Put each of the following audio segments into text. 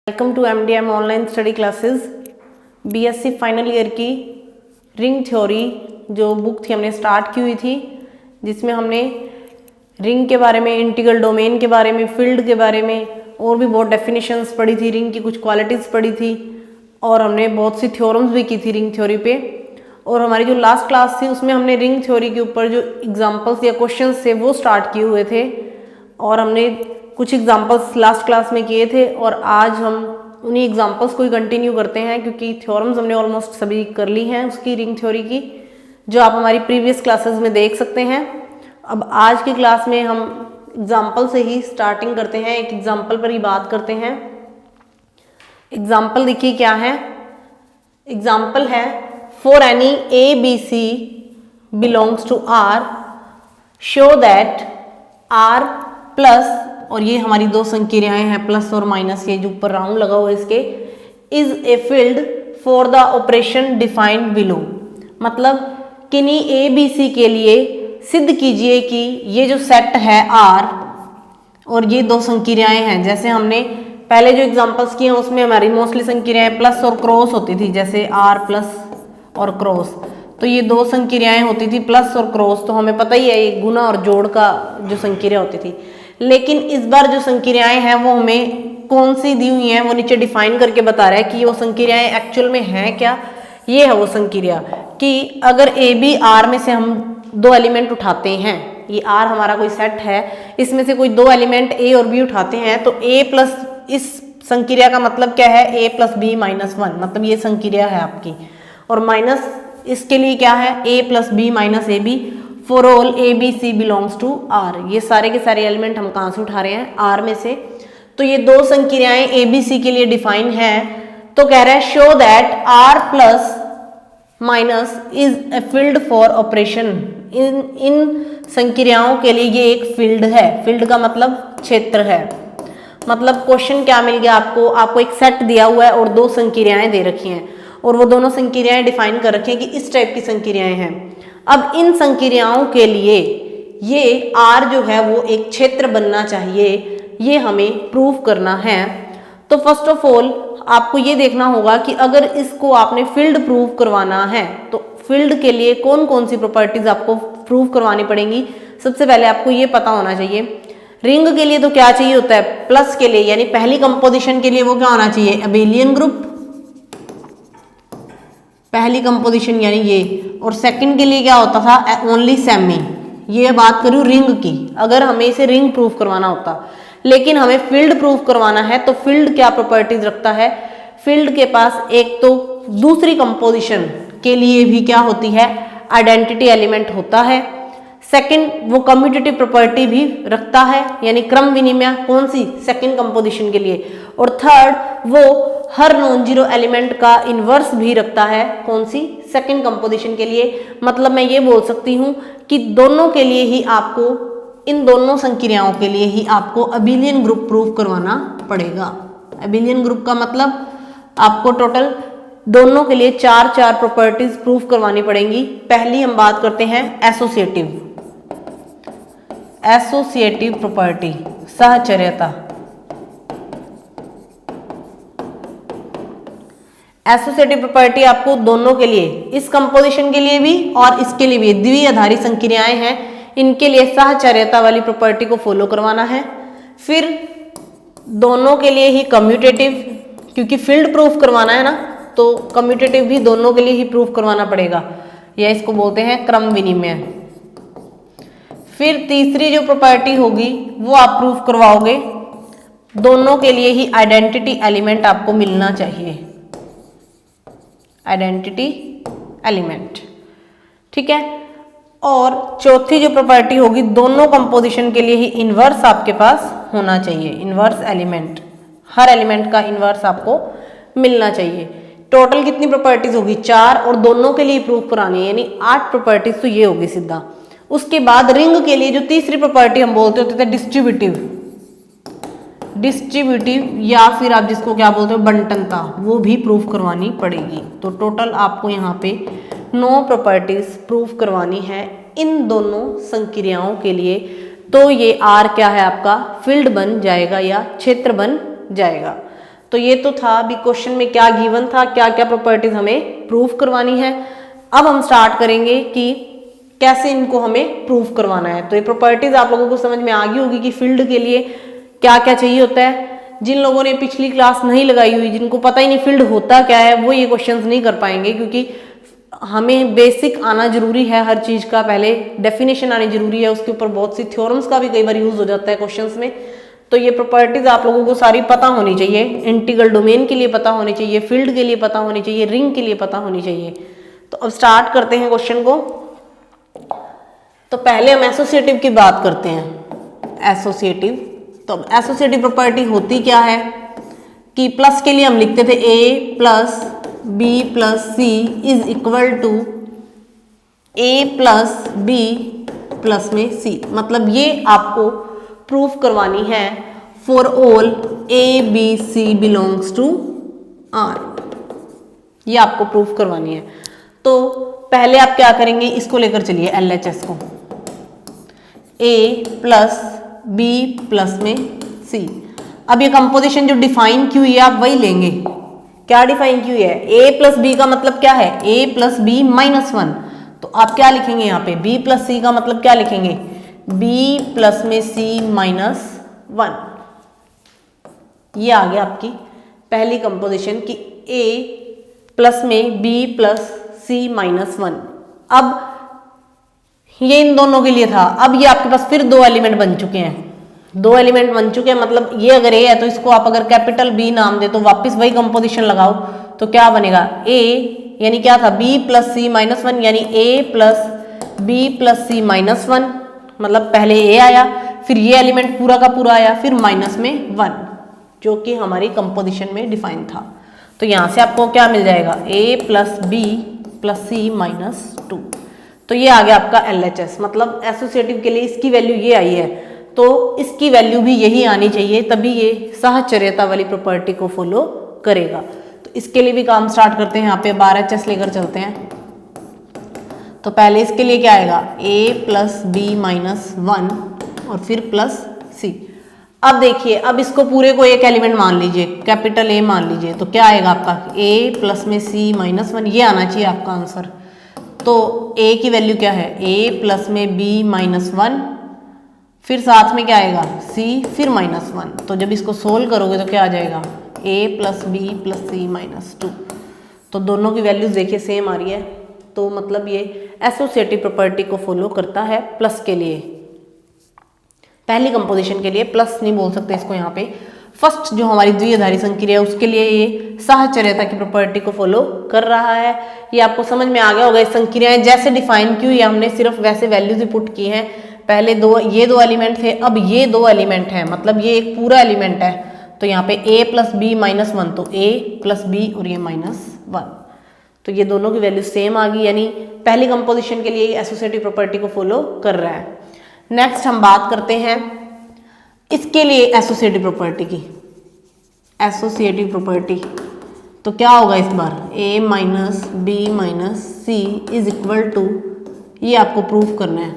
Welcome to MDM online study classes. BSc final year की ring theory जो book थी हमने स्टार्ट की हुई थी, जिसमें हमने रिंग के बारे में, इंटीग्रल डोमेन के बारे में, फील्ड के बारे में और भी बहुत डेफिनेशंस पढ़ी थी, रिंग की कुछ क्वालिटीज़ पढ़ी थी और हमने बहुत सी थ्योरम्स भी की थी रिंग थ्योरी पे। और हमारी जो लास्ट क्लास थी उसमें हमने रिंग थ्योरी के ऊपर जो एग्जाम्पल्स या क्वेश्चंस थे वो स्टार्ट किए हुए थे और हमने कुछ एग्जाम्पल्स लास्ट क्लास में किए थे और आज हम उन्हीं एग्जाम्पल्स को ही कंटिन्यू करते हैं, क्योंकि थ्योरम्स हमने ऑलमोस्ट सभी कर ली हैं उसकी रिंग थ्योरी की, जो आप हमारी प्रीवियस क्लासेस में देख सकते हैं। अब आज की क्लास में हम एग्जाम्पल से ही स्टार्टिंग करते हैं, एक एग्जाम्पल पर ही बात करते हैं। एग्जाम्पल देखिए क्या है। एग्जाम्पल है for any ABC belongs to R show that R plus, और ये हमारी दो संक्रियाएं हैं प्लस और माइनस, ये जो ऊपर राउंड लगा हुआ है इसके, is a field for the operation defined below. मतलब किन्हीं ABC के लिए सिद्ध कीजिए कि ये जो सेट है R और ये दो संक्रियाएं हैं। जैसे हमने पहले जो एग्जांपल्स किए हैं उसमें हमारी मोस्टली संक्रियाएं प्लस और क्रॉस होती थी, जैसे R प्लस और क्रॉस, तो ये दो संक्रियाएं होती थी प्लस और क्रॉस, तो हमें पता ही है ये गुना और जोड़ का जो संक्रिया होती थी। लेकिन इस बार जो संक्रियाएं हैं वो हमें कौन सी दी हुई हैं वो नीचे डिफाइन करके बता रहा है कि वो संक्रियाएं एक्चुअल में हैं क्या। ये है वो संक्रिया कि अगर AB R में से हम दो एलिमेंट उठाते हैं, ये R हमारा कोई सेट है, इसमें से कोई दो एलिमेंट A और B उठाते हैं, तो A प्लस, इस संक्रिया का मतलब क्या है, A प्लस B माइनस 1, मतलब ये संक्रिया है आपकी। और माइनस इसके लिए क्या है, A plus B minus AB for all ABC belongs to R। ये सारे के सारे एलिमेंट हम कहाँ से उठा रहे हैं, R में से। तो ये दो संक्रियाएं ABC के लिए डिफाइन है, तो कह रहा है show that R plus minus is a field for operation. इन संक्रियाओं के लिए ये एक फील्ड है। फील्ड का मतलब क्षेत्र है। मतलब क्वेश्चन क्या मिल गया आपको, आपको एक सेट दिया हुआ है और दो संक्रियाएं दे रखी हैं और वो दोनों संक्रियाएं डिफाइन कर रखी हैं कि इस टाइप की संक्रियाएं हैं। अब इन संक्रियाओं के लिए ये R जो है वो एक क्षेत्र बनना चाहिए, ये हमें प्रूव करना है। तो फर्स्ट ऑफ ऑल आपको ये देखना होगा कि अगर इसको आपने फील्ड प्रूव करवाना है तो फील्ड के लिए कौन कौन सी प्रॉपर्टीज आपको प्रूव करवानी पड़ेंगी। सबसे पहले आपको ये पता होना चाहिए, रिंग के लिए तो क्या चाहिए होता है, प्लस के लिए यानी पहली कंपोजिशन के लिए वो क्या होना चाहिए, अबेलियन ग्रुप, पहली कंपोजिशन यानी ये। और सेकंड के लिए क्या होता था, ओनली सेमी। ये बात करूँ रिंग की, अगर हमें इसे रिंग प्रूव करवाना होता। लेकिन हमें फील्ड प्रूव करवाना है तो फील्ड क्या प्रॉपर्टीज रखता है, फील्ड के पास एक तो दूसरी कंपोजिशन के लिए भी क्या होती है, आइडेंटिटी एलिमेंट होता है। सेकंड वो कम्यूटेटिव प्रॉपर्टी भी रखता है, यानी क्रम विनिमय, कौन सी, सेकंड कंपोजिशन के लिए। और थर्ड वो हर नॉन जीरो एलिमेंट का इन्वर्स भी रखता है, कौन सी, सेकंड कंपोजिशन के लिए। मतलब मैं ये बोल सकती हूँ कि दोनों के लिए ही आपको, इन दोनों संक्रियाओं के लिए ही आपको अबेलियन ग्रुप प्रूव करवाना पड़ेगा। अबेलियन ग्रुप का मतलब आपको टोटल दोनों के लिए चार चार प्रॉपर्टीज प्रूव करवानी पड़ेंगी। पहली हम बात करते हैं एसोसिएटिव प्रॉपर्टी, सहचर्यता। एसोसिएटिव प्रॉपर्टी आपको दोनों के लिए, इस कंपोजिशन के लिए भी और इसके लिए भी, द्विआधारी संक्रियाएं हैं, इनके लिए सहचर्यता वाली प्रॉपर्टी को फॉलो करवाना है। फिर दोनों के लिए ही कम्यूटेटिव, क्योंकि फील्ड प्रूफ करवाना है ना, तो कम्यूटेटिव भी दोनों के लिए ही प्रूफ करवाना पड़ेगा, या इसको बोलते हैं क्रम विनिमय। फिर तीसरी जो प्रॉपर्टी होगी वो आप प्रूफ करवाओगे, दोनों के लिए ही आइडेंटिटी एलिमेंट आपको मिलना चाहिए, आइडेंटिटी एलिमेंट, ठीक है। और चौथी जो प्रॉपर्टी होगी, दोनों कंपोजिशन के लिए ही इन्वर्स आपके पास होना चाहिए, इन्वर्स एलिमेंट, हर एलिमेंट का इन्वर्स आपको मिलना चाहिए। टोटल कितनी प्रॉपर्टीज होगी, 4, और दोनों के लिए प्रूफ करानी है, यानी 8 प्रॉपर्टीज तो ये होगी सीधा। उसके बाद रिंग के लिए जो तीसरी प्रॉपर्टी हम बोलते होते थे डिस्ट्रीब्यूटिव, या फिर आप जिसको क्या बोलते हो बंटनता, वो भी प्रूफ करवानी पड़ेगी। तो टोटल आपको यहाँ पे 9 प्रॉपर्टीज प्रूफ करवानी है इन दोनों संक्रियाओं के लिए। तो ये R क्या है, आपका फील्ड बन जाएगा या क्षेत्र बन जाएगा। तो तो ये तो था अभी क्वेश्चन में क्या गिवन था, क्या क्या प्रॉपर्टीज हमें प्रूव करवानी है। अब हम स्टार्ट करेंगे कि कैसे इनको हमें प्रूव करवाना है। तो ये प्रॉपर्टीज आप लोगों को समझ में आ गई होगी कि फील्ड के लिए क्या क्या चाहिए होता है। जिन लोगों ने पिछली क्लास नहीं लगाई हुई, जिनको पता ही नहीं फील्ड होता क्या है, वो ये क्वेश्चंस नहीं कर पाएंगे, क्योंकि हमें बेसिक आना जरूरी है हर चीज का। पहले डेफिनेशन आनी जरूरी है, उसके ऊपर बहुत सी थ्योरम्स का भी कई बार यूज हो जाता है क्वेश्चंस में। तो ये प्रॉपर्टीज आप लोगों को सारी पता होनी चाहिए। इंटीग्रल डोमेन के लिए पता होनी चाहिए, फील्ड के लिए पता होनी चाहिए, रिंग के लिए पता होनी चाहिए। तो अब स्टार्ट करते हैं क्वेश्चन को। तो पहले हम एसोसिएटिव की बात करते हैं। एसोसिएटिव, तो अब एसोसिएटिव प्रॉपर्टी होती क्या है कि प्लस के लिए हम लिखते थे a plus B plus C is equal to a plus B plus में c। मतलब ये आपको प्रूफ करवानी है for all a b c belongs to R। ये आपको प्रूफ करवानी है। तो पहले आप क्या करेंगे, इसको लेकर चलिए LHS को, a प्लस b प्लस में c। अब ये कंपोजिशन जो डिफाइन की हुई है आप वही लेंगे। क्या डिफाइन की हुई है, a प्लस बी का मतलब क्या है, a प्लस बी माइनस 1। तो आप क्या लिखेंगे यहाँ पे, b प्लस सी का मतलब क्या लिखेंगे, b प्लस में c माइनस 1। ये आ गया आपकी पहली कंपोजिशन की a प्लस में b प्लस c माइनस 1। अब ये इन दोनों के लिए था। अब ये आपके पास फिर दो एलिमेंट बन चुके हैं, दो एलिमेंट बन चुके हैं। मतलब ये अगर a है तो इसको आप अगर कैपिटल B नाम दे तो वापस वही कंपोजिशन लगाओ तो क्या बनेगा, a यानी क्या था b प्लस सी माइनस 1, यानी a plus B plus C minus 1। मतलब पहले a आया, फिर ये एलिमेंट पूरा का पूरा आया, फिर माइनस में 1, जो कि हमारी कंपोजिशन में डिफाइन था। तो यहाँ से आपको क्या मिल जाएगा, a plus B plus C minus 2। तो ये आ गया आपका LHS। मतलब एसोसिएटिव के लिए इसकी वैल्यू ये आई है, तो इसकी वैल्यू भी यही आनी चाहिए, तभी ये सहचर्यता वाली प्रॉपर्टी को फॉलो करेगा। तो इसके लिए भी काम स्टार्ट करते हैं। यहाँ पे RHS लेकर चलते हैं। तो पहले इसके लिए क्या आएगा, a प्लस बी माइनस 1 और फिर प्लस c। अब देखिए, अब इसको पूरे को एक एलिमेंट मान लीजिए, कैपिटल A मान लीजिए, तो क्या आएगा आपका a प्लस में c माइनस 1। ये आना चाहिए आपका आंसर। तो a की वैल्यू क्या है, a प्लस में b माइनस 1, फिर साथ में क्या आएगा c, फिर माइनस 1। तो जब इसको सोल्व करोगे तो क्या आ जाएगा, a plus B plus C minus 2। तो दोनों की वैल्यूज देखिए सेम आ रही है। तो मतलब ये एसोसिएटिव प्रॉपर्टी को फॉलो करता है प्लस के लिए। पहली कंपोजिशन के लिए प्लस नहीं बोल सकते इसको, यहाँ पे फर्स्ट जो हमारी द्विआधारी संक्रिया है उसके लिए ये सहचर्यता की प्रॉपर्टी को फॉलो कर रहा है। ये आपको समझ में आ गया होगा। संक्रियाएं जैसे डिफाइन की हुई है हमने सिर्फ वैसे वैल्यूज ही पुट की हैं। पहले ये दो एलिमेंट थे, अब ये दो एलिमेंट हैं, मतलब ये एक पूरा एलिमेंट है। तो यहाँ पे a प्लस बी माइनस 1, तो a प्लस बी और ये माइनस 1। तो ये दोनों की वैल्यू सेम आ गई, यानी पहली कंपोजिशन के लिए एसोसिएटिव प्रॉपर्टी को फॉलो कर रहा है। नेक्स्ट हम बात करते हैं इसके लिए एसोसिएटिव प्रॉपर्टी की। एसोसिएटिव प्रॉपर्टी तो क्या होगा इस बार, a minus b minus c is equal to, ये आपको प्रूफ करना है,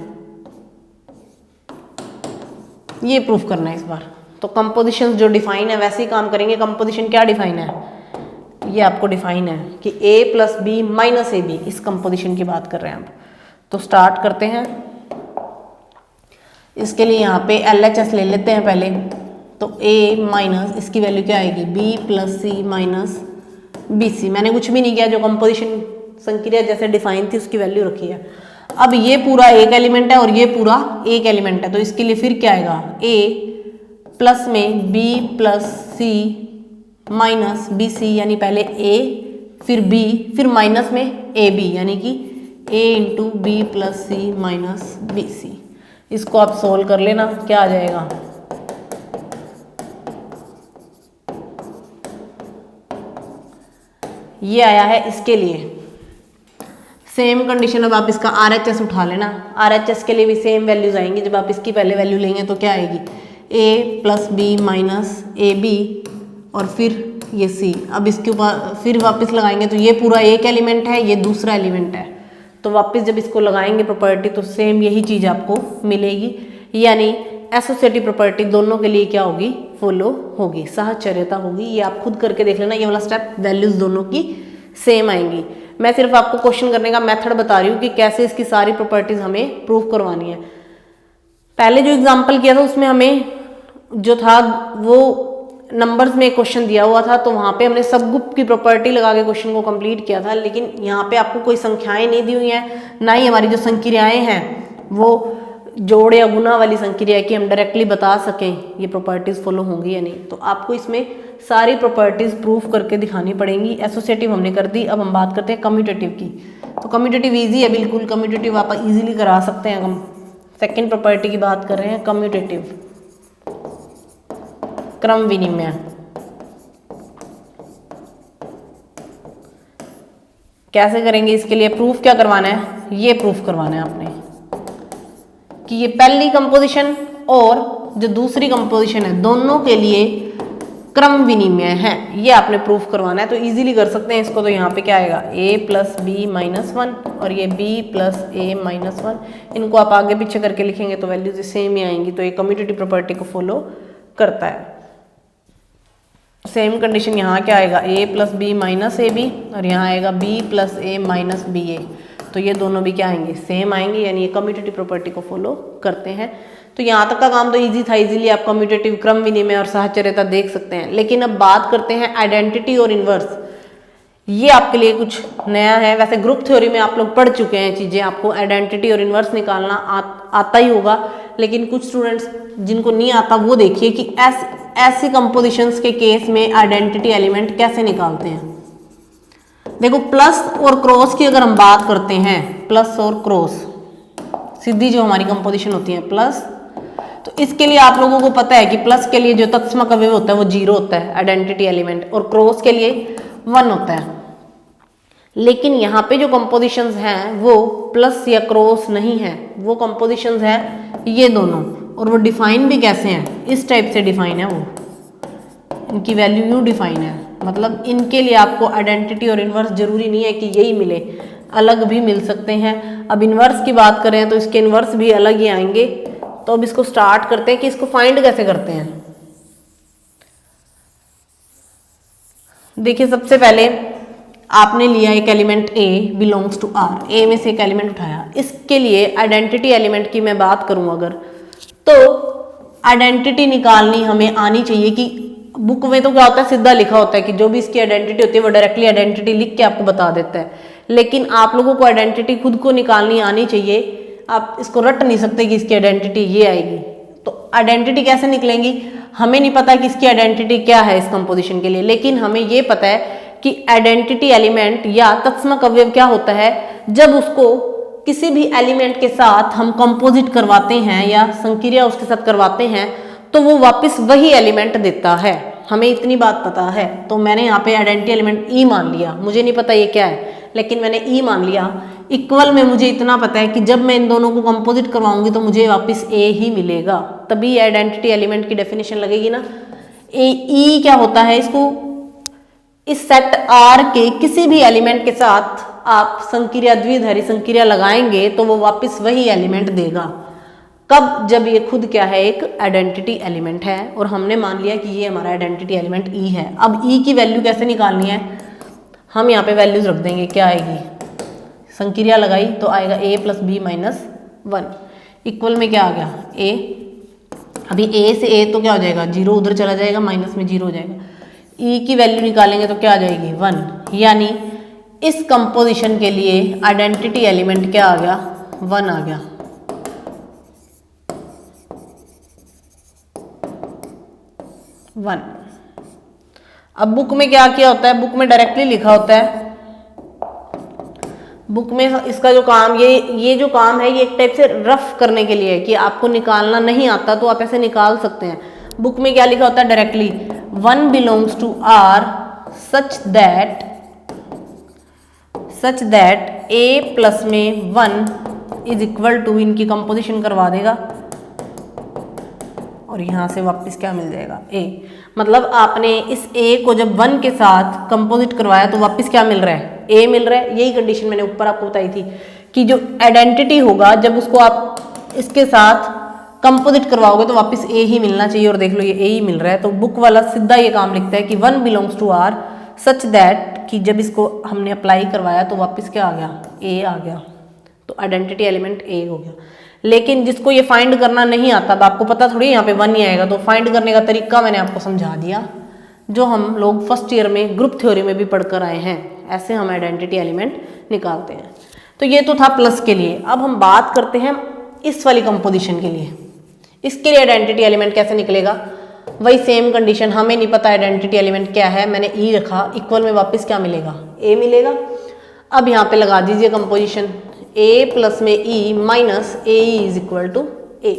ये प्रूफ करना है इस बार। तो कंपोजिशन जो डिफाइन है वैसे ही काम करेंगे। कंपोजिशन क्या डिफाइन है, ये आपको डिफाइन है कि a plus b minus a b, इस कंपोजिशन की बात कर रहे हैं हम। तो स्टार्ट करते हैं। इसके लिए यहाँ पे LHS ले लेते हैं पहले। तो a माइनस इसकी वैल्यू क्या आएगी, b प्लस सी माइनस बी सी। मैंने कुछ भी नहीं किया, जो कंपोजिशन संक्रिया जैसे डिफाइन थी उसकी वैल्यू रखी है। अब ये पूरा एक एलिमेंट है और ये पूरा एक एलिमेंट है, तो इसके लिए फिर क्या आएगा, a प्लस में b प्लस सी माइनस बी सी, यानी पहले a फिर b फिर माइनस में ए बी, यानी कि a into b plus C minus b c. इसको आप सोल्व कर लेना, क्या आ जाएगा, ये आया है इसके लिए। सेम कंडीशन, अब आप इसका RHS उठा लेना। RHS के लिए भी सेम वैल्यूज आएंगी। जब आप इसकी पहले वैल्यू लेंगे तो क्या आएगी, a plus b minus a b और फिर ये c। अब इसके ऊपर फिर वापस लगाएंगे तो ये पूरा एक एलिमेंट है, ये दूसरा एलिमेंट है। तो वापस जब इसको लगाएंगे प्रॉपर्टी तो सेम यही चीज़ आपको मिलेगी, यानी एसोसिएटिव प्रॉपर्टी दोनों के लिए क्या होगी, फॉलो होगी, साहचर्यता होगी। ये आप खुद करके देख लेना, ये वाला स्टेप, वैल्यूज दोनों की सेम आएंगी। मैं सिर्फ आपको क्वेश्चन करने का मेथड बता रही हूँ कि कैसे इसकी सारी प्रॉपर्टीज हमें प्रूव करवानी है। पहले जो एग्जाम्पल किया था उसमें हमें जो था वो नंबर्स में क्वेश्चन दिया हुआ था, तो वहाँ पे हमने सब ग्रुप की प्रॉपर्टी लगा के क्वेश्चन को कंप्लीट किया था। लेकिन यहाँ पे आपको कोई संख्याएं नहीं दी हुई हैं, ना ही हमारी जो संक्रियाएं हैं वो जोड़ या गुना वाली संक्रिया कि हम डायरेक्टली बता सकें ये प्रॉपर्टीज फॉलो होंगी या नहीं। तो आपको इसमें सारी प्रॉपर्टीज प्रूफ करके दिखानी पड़ेंगी। एसोसिएटिव हमने कर दी, अब हम बात करते हैं कम्यूटेटिव की। तो कम्यूटेटिव ईजी है बिल्कुल, कम्यूटेटिव आप इजीली करा सकते हैं। हम सेकेंड प्रॉपर्टी की बात कर रहे हैं, कम्यूटेटिव, क्रम विनिमय। कैसे करेंगे, इसके लिए प्रूफ क्या करवाना है, ये प्रूफ करवाना है आपने कि ये पहली कंपोजिशन और जो दूसरी कंपोजिशन है दोनों के लिए क्रम विनिमय है, ये आपने प्रूफ करवाना है। तो इजीली कर सकते हैं इसको। तो यहाँ पे क्या आएगा, a प्लस बी माइनस 1 और ये b प्लस a माइनस 1। इनको आप आगे पीछे करके लिखेंगे तो वैल्यूज सेम ही आएंगी। तो ये कम्यूटेटिव प्रॉपर्टी को फॉलो करता है। सेम कंडीशन यहाँ क्या आएगा, a plus b minus a b और यहाँ आएगा b plus a minus b a. तो ये दोनों भी क्या आएंगे, सेम आएंगे, यानी ये कम्यूटेटिव प्रॉपर्टी को फॉलो करते हैं। तो यहाँ तक का काम तो इजी था, इजीली आप कम्यूटेटिव, क्रम विनिमय और साहचर्यता देख सकते हैं। लेकिन अब बात करते हैं आइडेंटिटी और इन्वर्स। ये आपके लिए कुछ नया है। वैसे ग्रुप थ्योरी में आप लोग पढ़ चुके हैं चीज़ें, आपको आइडेंटिटी और इन्वर्स निकालना आता ही होगा। लेकिन कुछ स्टूडेंट्स जिनको नहीं आता वो देखिए कि ऐसी कंपोजिशंस के केस में आइडेंटिटी एलिमेंट कैसे निकालते हैं। देखो प्लस और क्रॉस की अगर हम बात करते हैं, प्लस और क्रॉस सीधी जो हमारी कंपोजिशन होती है प्लस, तो इसके लिए आप लोगों को पता है कि प्लस के लिए जो तत्समक अवयव होता है वो 0 होता है आइडेंटिटी एलिमेंट, और क्रॉस के लिए 1 होता है। लेकिन यहाँ पे जो कंपोजिशंस हैं वो प्लस या क्रॉस नहीं है, वो कंपोजिशंस हैं ये दोनों। और वो डिफाइन भी कैसे हैं, इस टाइप से डिफाइन है, वो इनकी वैल्यू यूँ डिफाइन है। मतलब इनके लिए आपको आइडेंटिटी और इन्वर्स जरूरी नहीं है कि यही मिले, अलग भी मिल सकते हैं। अब इन्वर्स की बात करें तो इसके इन्वर्स भी अलग ही आएंगे। तो अब इसको स्टार्ट करते हैं कि इसको फाइंड कैसे करते हैं। देखिए सबसे पहले आपने लिया एक element a belongs to r, a में से एक एलिमेंट उठाया। इसके लिए आइडेंटिटी एलिमेंट की मैं बात करूं अगर, तो आइडेंटिटी निकालनी हमें आनी चाहिए। कि बुक में तो क्या होता है, सीधा लिखा होता है कि जो भी इसकी आइडेंटिटी होती है वो डायरेक्टली आइडेंटिटी लिख के आपको बता देता है। लेकिन आप लोगों को आइडेंटिटी खुद को निकालनी आनी चाहिए। आप इसको रट नहीं सकते कि इसकी आइडेंटिटी ये आएगी। तो आइडेंटिटी कैसे निकलेंगी, हमें नहीं पता कि इसकी आइडेंटिटी क्या है इस कंपोजिशन के लिए, लेकिन हमें ये पता है कि आइडेंटिटी एलिमेंट या तत्समक अवयव क्या होता है, जब उसको किसी भी एलिमेंट के साथ हम कंपोजिट करवाते हैं या संक्रिया उसके साथ करवाते हैं तो वो वापस वही एलिमेंट देता है। हमें इतनी बात पता है। तो मैंने यहाँ पे आइडेंटिटी एलिमेंट ई मान लिया, मुझे नहीं पता ये क्या है लेकिन मैंने ई मान लिया। इक्वल में मुझे इतना पता है कि जब मैं इन दोनों को कंपोजिट करवाऊंगी तो मुझे वापस ए ही मिलेगा, तभी आइडेंटिटी एलिमेंट की डेफिनेशन लगेगी ना। ई क्या होता है, इसको इस सेट आर के किसी भी एलिमेंट के साथ आप संक्रिया, द्विधारी संक्रिया लगाएंगे तो वो वापस वही एलिमेंट देगा। कब, जब ये खुद क्या है, एक आइडेंटिटी एलिमेंट है। और हमने मान लिया कि ये हमारा आइडेंटिटी एलिमेंट ई है। अब ई की वैल्यू कैसे निकालनी है, हम यहाँ पे वैल्यूज रख देंगे। क्या आएगी, संक्रिया लगाई तो आएगा a plus b minus 1 equal में क्या आ गया a। अभी a से a तो क्या हो जाएगा, 0 उधर चला जाएगा, माइनस में 0 हो जाएगा। e की वैल्यू निकालेंगे तो क्या आ जाएगी 1, यानी इस कंपोजिशन के लिए आइडेंटिटी एलिमेंट क्या आ गया, 1 आ गया। अब बुक में क्या किया होता है, बुक में डायरेक्टली लिखा होता है। बुक में इसका जो काम, ये जो काम है ये एक टाइप से रफ करने के लिए है कि आपको निकालना नहीं आता तो आप ऐसे निकाल सकते हैं। बुक में क्या लिखा होता है directly, 1 belongs to R such that A plus में 1 इज इक्वल टू, इनकी कंपोजिशन करवा देगा और यहाँ से वापस क्या मिल जाएगा A। मतलब आपने इस A को जब 1 के साथ कंपोजिट करवाया तो वापस क्या मिल रहा है, A मिल रहा है। यही कंडीशन मैंने ऊपर आपको बताई थी कि जो आइडेंटिटी होगा जब उसको आप इसके साथ कंपोजिट करवाओगे तो वापस ए ही मिलना चाहिए, और देख लो ये ए ही मिल रहा है। तो बुक वाला सीधा ये काम लिखता है कि 1 belongs to r such that, कि जब इसको हमने अप्लाई करवाया तो वापस क्या आ गया, ए आ गया, तो आइडेंटिटी एलिमेंट ए हो गया। लेकिन जिसको ये फाइंड करना नहीं आता, तो आपको पता थोड़ी यहाँ पे 1 ही आएगा, तो फाइंड करने का तरीका मैंने आपको समझा दिया, जो हम लोग फर्स्ट ईयर में ग्रुप थ्योरी में भी पढ़कर आए हैं। ऐसे हम आइडेंटिटी एलिमेंट निकालते हैं। तो ये तो था प्लस के लिए। अब हम बात करते हैं इस वाली कंपोजिशन के लिए। इसके लिए आइडेंटिटी एलिमेंट कैसे निकलेगा, वही सेम कंडीशन, हमें नहीं पता आइडेंटिटी एलिमेंट क्या है, मैंने ई रखा, इक्वल में वापस क्या मिलेगा, ए मिलेगा। अब यहाँ पे लगा दीजिए कंपोजिशन, ए प्लस में e minus a is equal to a.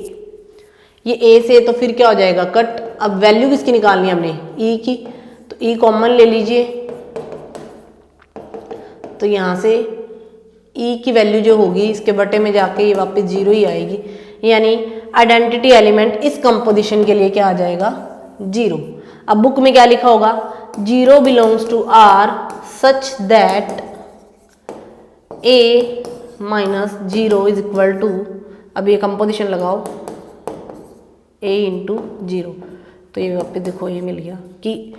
ये ए से तो फिर क्या हो जाएगा, कट। अब वैल्यू किसकी निकालनी है हमने, ई की, तो ई कॉमन ले लीजिए, तो यहाँ से ई की वैल्यू जो होगी इसके बटे में जाके ये वापस 0 ही आएगी, यानी आइडेंटिटी एलिमेंट इस कंपोजिशन के लिए क्या आ जाएगा, 0। अब बुक में क्या लिखा होगा, 0 belongs to r such that a minus 0 is equal to, अब ये कंपोजिशन लगाओ, ए इंटू 0, तो ये वापस देखो ये मिल गया कि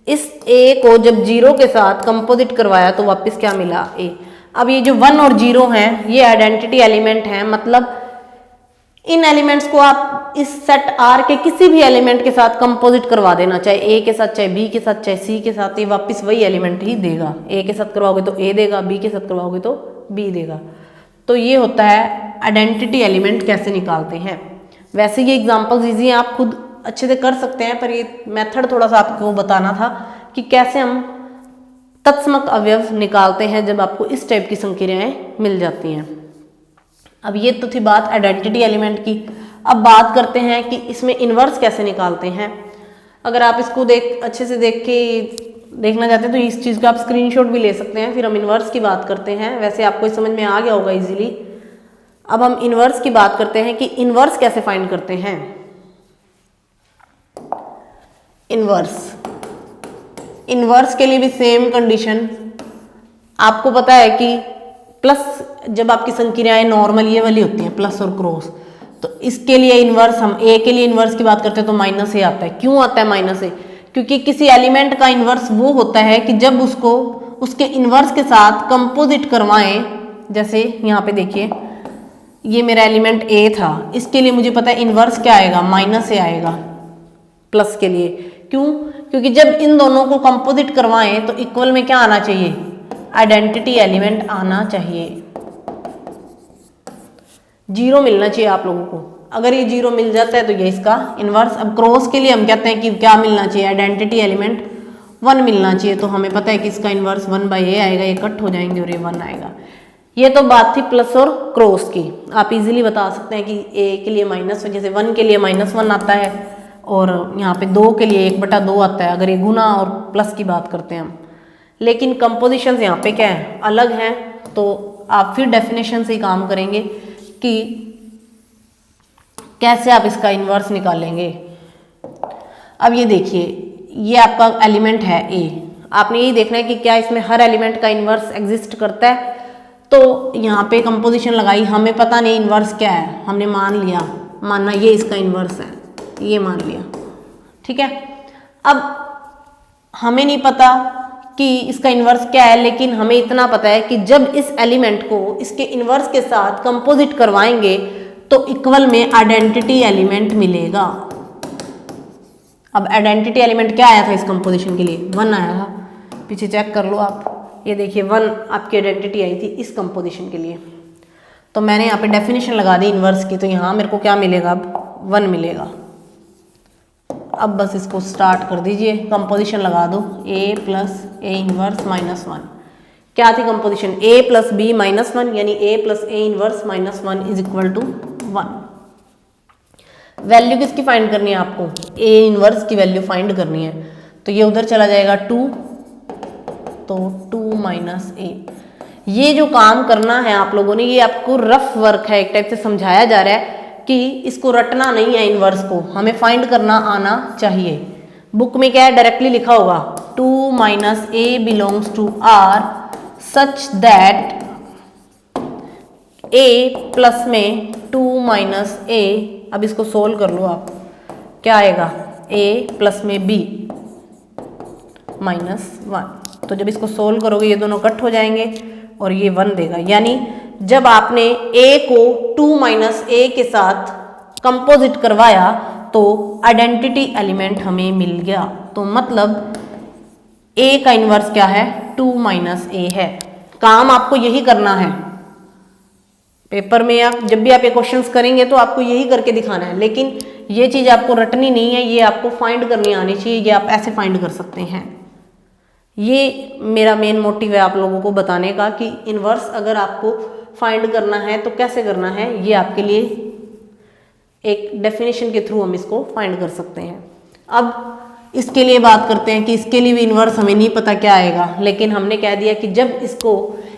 इस ए को जब 0 के साथ कंपोजिट करवाया तो वापस क्या मिला, ए। अब ये जो 1 और 0 हैं ये आइडेंटिटी एलिमेंट हैं, मतलब इन एलिमेंट्स को आप इस सेट आर के किसी भी एलिमेंट के साथ कंपोजिट करवा देना, चाहे ए के साथ, चाहे बी के साथ, चाहे सी के साथ, ये वापस वही एलिमेंट ही देगा। ए के साथ करवाओगे तो ए देगा, बी के साथ करवाओगे तो बी देगा। तो ये होता है आइडेंटिटी एलिमेंट कैसे निकालते हैं। वैसे ये एग्जाम्पल्स ईजी हैं, आप खुद अच्छे से कर सकते हैं, पर ये मेथड थोड़ा सा आपको बताना था कि कैसे हम तत्समक अवयव निकालते हैं जब आपको इस टाइप की संक्रियाएं मिल जाती हैं। अब ये तो थी बात आइडेंटिटी एलिमेंट की। अब बात करते हैं कि इसमें इन्वर्स कैसे निकालते हैं। अगर आप इसको अच्छे से देख के देखना चाहते हैं तो इस चीज़ का आप स्क्रीनशॉट भी ले सकते हैं, फिर हम इन्वर्स की बात करते हैं। वैसे आपको समझ में आ गया होगा इजीली। अब हम इन्वर्स की बात करते हैं कि इन्वर्स कैसे फाइंड करते हैं। इन्वर्स के लिए भी सेम कंडीशन। आपको पता है कि प्लस जब आपकी संक्रियाएं नॉर्मल ये वाली होती हैं, प्लस और क्रॉस, तो इसके लिए इन्वर्स, हम ए के लिए इन्वर्स की बात करते हैं तो माइनस ए आता है। क्यों आता है माइनस ए? क्योंकि किसी एलिमेंट का इन्वर्स वो होता है कि जब उसको उसके इन्वर्स के साथ कंपोजिट करवाएं। जैसे यहाँ पे देखिए, ये मेरा एलिमेंट ए था, इसके लिए मुझे पता है इन्वर्स क्या आएगा, माइनस ए आएगा प्लस के लिए। क्यों? क्योंकि जब इन दोनों को कंपोजिट करवाएं तो इक्वल में क्या आना चाहिए, आइडेंटिटी एलिमेंट आना चाहिए, 0 मिलना चाहिए आप लोगों को। अगर ये 0 मिल जाता है तो ये इसका इन्वर्स। अब क्रॉस के लिए हम कहते हैं कि क्या मिलना चाहिए, आइडेंटिटी एलिमेंट 1 मिलना चाहिए, तो हमें पता है कि इसका इन्वर्स 1/a आएगा, ये कट हो जाएंगे और ये 1 आएगा। ये तो बात थी प्लस और क्रॉस की। आप इजीली बता सकते हैं कि ए के लिए माइनस, जैसे 1 के लिए -1 आता है और यहाँ पे 2 के लिए 1/2 आता है, अगर ये गुना और प्लस की बात करते हैं हम। लेकिन कंपोजिशंस यहाँ पे क्या है, अलग हैं, तो आप फिर डेफिनेशन से ही काम करेंगे कि कैसे आप इसका इन्वर्स निकालेंगे। अब ये देखिए, ये आपका एलिमेंट है ए, आपने यही देखना है कि क्या इसमें हर एलिमेंट का इन्वर्स एग्जिस्ट करता है। तो यहाँ पे कंपोजिशन लगाई, हमें पता नहीं इन्वर्स क्या है, हमने मान लिया, मानना ये इसका इन्वर्स है, ये मान लिया, ठीक है। अब हमें नहीं पता कि इसका इन्वर्स क्या है, लेकिन हमें इतना पता है कि जब इस एलिमेंट को इसके इन्वर्स के साथ कंपोजिट करवाएंगे तो इक्वल में आइडेंटिटी एलिमेंट मिलेगा। अब आइडेंटिटी एलिमेंट क्या आया था इस कंपोजिशन के लिए, 1 आया था। पीछे चेक कर लो आप, ये देखिए 1 आपकी आइडेंटिटी आई थी इस कंपोजिशन के लिए। तो मैंने यहाँ पे डेफिनेशन लगा दी इन्वर्स की, तो यहाँ मेरे को क्या मिलेगा, अब 1 मिलेगा। अब बस इसको स्टार्ट कर दीजिए, कंपोजिशन लगा दो, a प्लस ए इन्वर्स -1। क्या थी कंपोजिशन, a प्लस बी -1, यानी a plus a inverse -1 is equal to 1। Value किसकी फाइंड करनी है आपको, a इन्वर्स की वैल्यू फाइंड करनी है। तो ये उधर चला जाएगा 2, तो 2 - a। ये जो काम करना है आप लोगों ने, ये आपको रफ वर्क है, एक टाइप से समझाया जा रहा है कि इसको रटना नहीं है, इन्वर्स को हमें फाइंड करना आना चाहिए। बुक में क्या है, डायरेक्टली लिखा होगा 2 - a belongs to r such that a plus में 2 - a अब इसको सोल्व कर लो आप, क्या आएगा ए प्लस में बी -1। तो जब इसको सोल्व करोगे ये दोनों कट हो जाएंगे और ये 1 देगा। यानी जब आपने ए को 2 - a के साथ कंपोजिट करवाया तो आइडेंटिटी एलिमेंट हमें मिल गया। तो मतलब ए का इन्वर्स क्या है, 2 - a है। काम आपको यही करना है पेपर में, आप जब भी आप ये क्वेश्चंस करेंगे तो आपको यही करके दिखाना है, लेकिन ये चीज़ आपको रटनी नहीं है, ये आपको फाइंड करनी आनी चाहिए। ये आप ऐसे फाइंड कर सकते हैं। ये मेरा मेन मोटिव है आप लोगों को बताने का कि इन्वर्स अगर आपको फाइंड करना है तो कैसे करना है, ये आपके लिए एक डेफिनेशन के थ्रू हम इसको फाइंड कर सकते हैं। अब इसके लिए बात करते हैं कि इसके लिए भी इन्वर्स हमें नहीं पता क्या आएगा, लेकिन हमने कह दिया कि जब इसको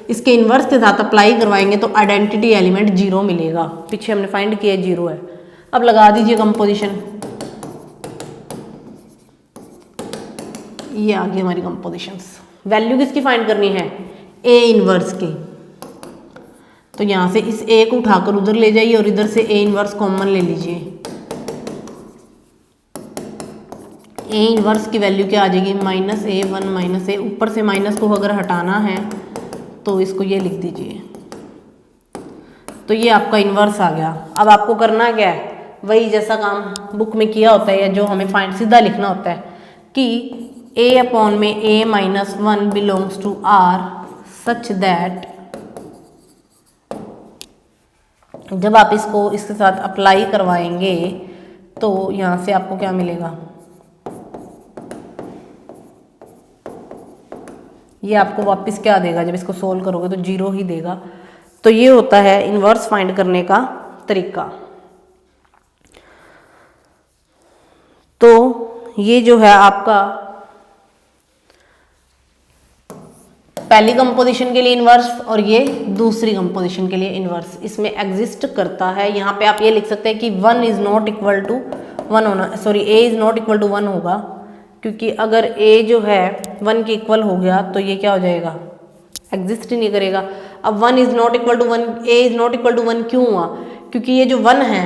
इसके इन्वर्स के साथ अप्लाई करवाएंगे तो आइडेंटिटी एलिमेंट 0 मिलेगा। पीछे हमने फाइंड किया 0 है। अब लगा दीजिए कंपोजिशन, ये आ गई हमारी कंपोजिशंस। वैल्यू किसकी फाइंड करनी है, ए इन्वर्स की। तो यहाँ से इस ए को उठाकर उधर ले जाइए और इधर से ए इन्वर्स कॉमन ले लीजिए। ए इन्वर्स की वैल्यू क्या आ जाएगी, -a1 -a। ऊपर से माइनस को अगर हटाना है तो इसको ये लिख दीजिए। तो ये आपका इन्वर्स आ गया। अब आपको करना क्या है, वही जैसा काम बुक में किया होता है या जो हमें फाइंड सीधा लिखना होता है कि a/में a-1 belongs to R such that, जब आप इसको इसके साथ अप्लाई करवाएंगे तो यहाँ से आपको क्या मिलेगा, ये आपको वापस क्या देगा, जब इसको सोल्व करोगे तो 0 ही देगा। तो ये होता है इन्वर्स फाइंड करने का तरीका। तो ये जो है आपका पहली कंपोजिशन के लिए इन्वर्स और ये दूसरी कंपोजिशन के लिए इन्वर्स इसमें एग्जिस्ट करता है। यहाँ पे आप ये लिख सकते हैं कि 1 इज नॉट इक्वल टू 1 होना, sorry a is not equal to 1 होगा, क्योंकि अगर a जो है 1 के इक्वल हो गया तो ये क्या हो जाएगा, एग्जिस्ट ही नहीं करेगा। अब 1 is not equal to 1, a is not equal to 1 क्यों हुआ, क्योंकि ये जो 1 है,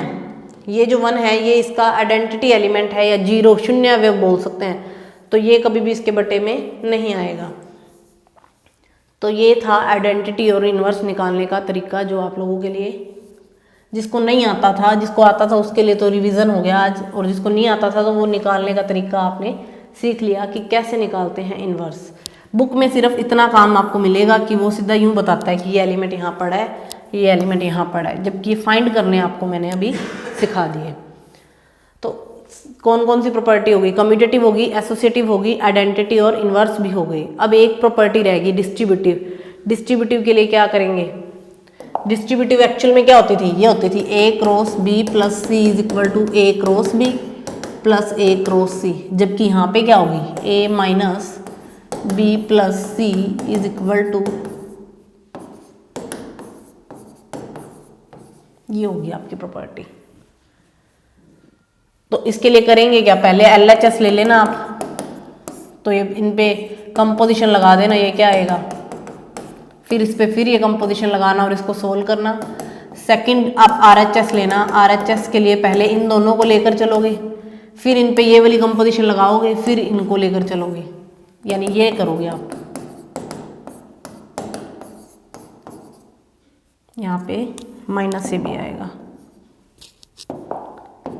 ये जो 1 है ये इसका आइडेंटिटी एलिमेंट है या 0 शून्य अवयव बोल सकते हैं, तो ये कभी भी इसके बटे में नहीं आएगा। तो ये था आइडेंटिटी और इन्वर्स निकालने का तरीका जो आप लोगों के लिए, जिसको नहीं आता था, जिसको आता था उसके लिए तो रिवीजन हो गया आज, और जिसको नहीं आता था तो वो निकालने का तरीका आपने सीख लिया कि कैसे निकालते हैं इन्वर्स। बुक में सिर्फ इतना काम आपको मिलेगा कि वो सीधा यूँ बताता है कि ये एलिमेंट यहाँ पड़ा है, ये एलिमेंट यहाँ पड़ा है, जबकि ये फाइंड करने आपको मैंने अभी सिखा दिए। तो कौन कौन सी प्रॉपर्टी होगी, कम्यूटेटिव होगी, एसोसिएटिव होगी, आइडेंटिटी और इन्वर्स भी हो गई। अब एक प्रॉपर्टी रहेगी डिस्ट्रीब्यूटिव। डिस्ट्रीब्यूटिव के लिए क्या करेंगे, डिस्ट्रीब्यूटिव एक्चुअल में क्या होती थी, ये होती थी a cross b plus c is equal to a cross b plus a cross c, जबकि यहाँ पे क्या होगी a minus b plus c is equal to, ये होगी आपकी प्रॉपर्टी। तो इसके लिए करेंगे क्या, पहले LHS ले लेना आप, तो ये इन पे कंपोजिशन लगा देना, ये क्या आएगा, फिर इस पे फिर ये कंपोजिशन लगाना और इसको सोल्व करना। सेकंड आप RHS लेना, RHS के लिए पहले इन दोनों को लेकर चलोगे, फिर इन पे ये वाली कंपोजिशन लगाओगे, फिर इनको लेकर चलोगे, यानी ये करोगे आप। यहाँ पे माइनस से भी आएगा,